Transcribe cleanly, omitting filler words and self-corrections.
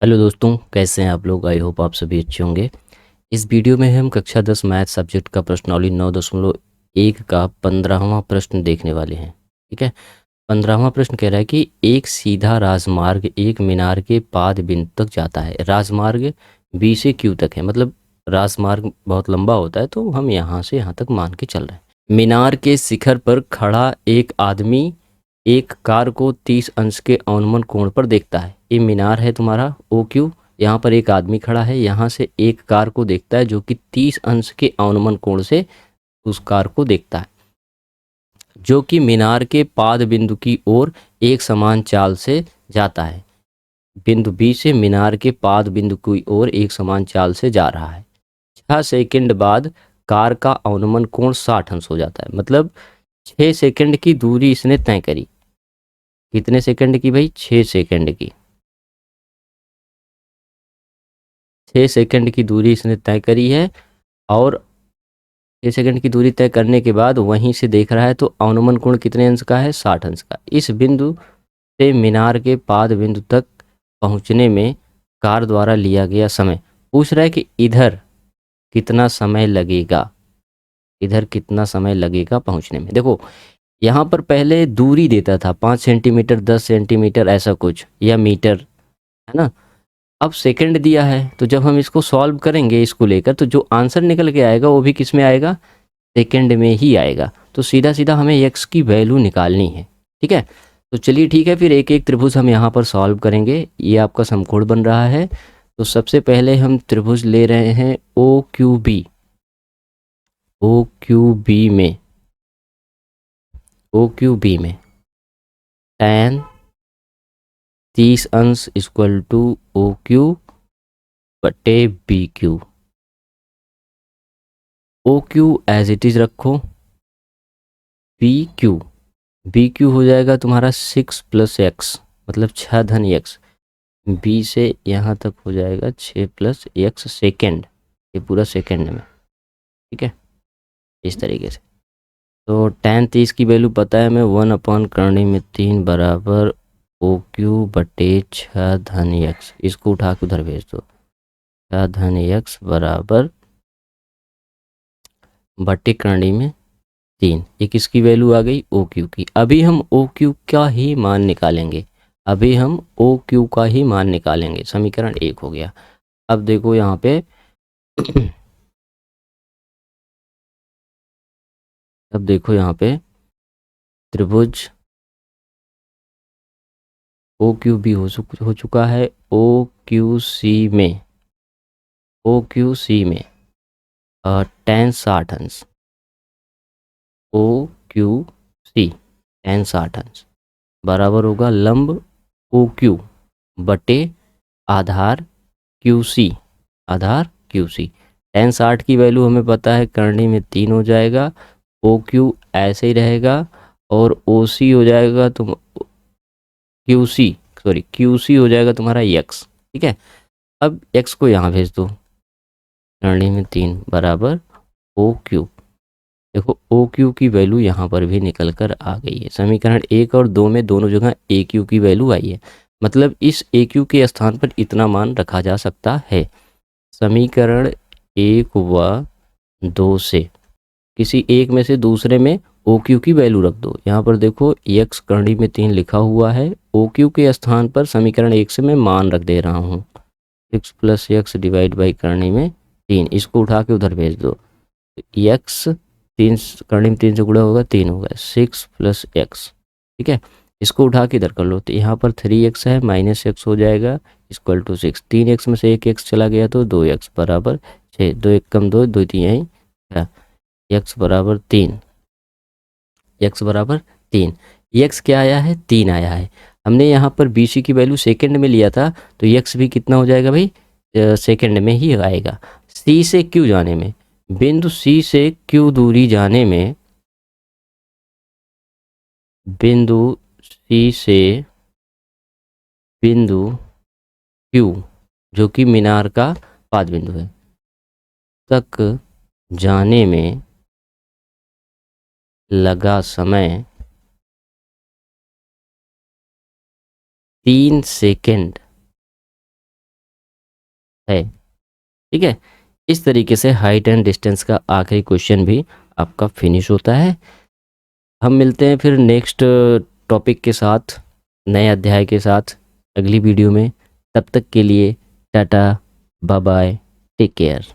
Hello दोस्तों, कैसे हैं आप लोग। आई होप आप सभी अच्छे होंगे। इस वीडियो में हम कक्षा 10 मैथ सब्जेक्ट का प्रश्नावली 9.1 का 15वां प्रश्न देखने वाले हैं। ठीक है। 15वां प्रश्न कह रहा है कि एक सीधा राजमार्ग एक मीनार के पाद बिंदु तक जाता है। राजमार्ग बी से क्यू तक है, मतलब राजमार्ग बहुत लंबा होता है, तो हम यहाँ से यहाँ तक मान के चल रहे हैं। मीनार के शिखर पर खड़ा एक आदमी एक कार को 30 अंश के अवनमन कोण पर देखता है। ये मीनार है तुम्हारा ओ क्यू। यहाँ पर एक आदमी खड़ा है, यहाँ से एक कार को देखता है जो कि 30 अंश के अवनमन कोण से उस कार को देखता है, जो कि मीनार के पाद बिंदु की ओर एक समान चाल से जाता है। बिंदु बी से मीनार के पाद बिंदु की ओर एक समान चाल से जा रहा है। 6 सेकंड बाद कार का अवनमन कोण 60 अंश हो जाता है। मतलब 6 सेकंड की दूरी इसने तय करी। कितने सेकंड की भाई? 6 सेकंड की। 6 सेकंड की दूरी इसने तय करी है, और 6 सेकंड की दूरी तय करने के बाद वहीं से देख रहा है, तो अवनमन कोण कितने अंश का है? 60 अंश का। इस बिंदु से मीनार के पाद बिंदु तक पहुंचने में कार द्वारा लिया गया समय पूछ रहा है कि इधर कितना समय लगेगा। इधर कितना समय लगेगा पहुंचने में। देखो, यहाँ पर पहले दूरी देता था 5 सेंटीमीटर, 10 सेंटीमीटर, ऐसा कुछ, या मीटर, है ना। अब सेकंड दिया है, तो जब हम इसको सॉल्व करेंगे इसको लेकर, तो जो आंसर निकल के आएगा वो भी किस में आएगा? सेकंड में ही आएगा। तो सीधा सीधा हमें एक्स की वैल्यू निकालनी है। ठीक है। तो चलिए ठीक है, फिर एक एक त्रिभुज हम यहाँ पर सॉल्व करेंगे। ये आपका समकोण बन रहा है। तो सबसे पहले हम त्रिभुज ले रहे हैं O Q B. O Q B में, ओ क्यू बी में tan 30 अंश इक्वल टू ओ क्यू बटे B Q. O Q as it is रखो। बी क्यू, बी क्यू हो जाएगा तुम्हारा 6 प्लस एक्स, मतलब 6 धन एक्स। बी से यहाँ तक हो जाएगा 6 प्लस एक्स सेकेंड, ये पूरा सेकेंड में। ठीक है, इस तरीके से। तो tan 30 की वैल्यू पता है हमें, 1/3 बराबर ओ क्यू बटे 6 धन एक्स। इसको उठा के उधर भेज दो। 6 धन एक्स बराबर बटे करणी में 3। एक इसकी वैल्यू आ गई ओ क्यू की। अभी हम ओ क्यू का ही मान निकालेंगे। अभी हम ओ क्यू का ही मान निकालेंगे। समीकरण 1 हो गया। अब देखो यहाँ पे अब देखो यहाँ पे त्रिभुज ओ क्यू बी हो चुका है। ओ क्यू सी में, ओ क्यू सी में tan 60 अंश, ओ क्यू सी tan 60 अंश बराबर होगा लंब ओ क्यू बटे आधार क्यू सी, आधार क्यू सी। tan 60 की वैल्यू हमें पता है, करनी में 3 हो जाएगा। ओ क्यू ऐसे ही रहेगा, और ओ सी हो जाएगा तुम Q C, sorry Q C हो जाएगा तुम्हारा एक्स। ठीक है। अब एक्स को यहाँ भेज दो। करनी में 3 बराबर ओ क्यू। देखो ओ क्यू की वैल्यू यहाँ पर भी निकल कर आ गई है। समीकरण 1 और 2 में दोनों जगह ए क्यू की वैल्यू आई है। मतलब इस ए क्यू के स्थान पर इतना मान रखा जा सकता है। समीकरण 1 व 2 से किसी एक में से दूसरे में ओ क्यू की वैल्यू रख दो। यहाँ पर देखो एक्स करनी में 3 लिखा हुआ है, ओ क्यू के स्थान पर समीकरण 1 से मैं मान रख दे रहा हूँ 6 प्लस एक्स डिवाइड बाई करनी में 3। इसको उठा के उधर भेज दो। एक्स 3 करनी में 3 से गुणा होगा 3 होगा 6 प्लस एक्स। ठीक है। इसको उठा के इधर कर लो, तो यहाँ पर 3x है, माइनस एक्स हो जाएगा इक्वल टू 6। 3x में से एक एक्स चला गया तो 2x बराबर 6। 2 1 कम 2, 2 3 यहीं, एक्स बराबर 3। एक्स बराबर 3। एक्स क्या आया है? 3 आया है। हमने यहाँ पर बी सी की वैल्यू सेकंड में लिया था, तो एक्स भी कितना हो जाएगा भाई? सेकंड में ही आएगा। सी से क्यू जाने में, बिंदु सी से क्यू दूरी जाने में, बिंदु सी से बिंदु क्यू, जो कि मीनार का पाद बिंदु है, तक जाने में लगा समय 3 सेकंड है। ठीक है, इस तरीके से हाइट एंड डिस्टेंस का आखिरी क्वेश्चन भी आपका फिनिश होता है। हम मिलते हैं फिर नेक्स्ट टॉपिक के साथ, नए अध्याय के साथ अगली वीडियो में। तब तक के लिए tata, bye bye, take care.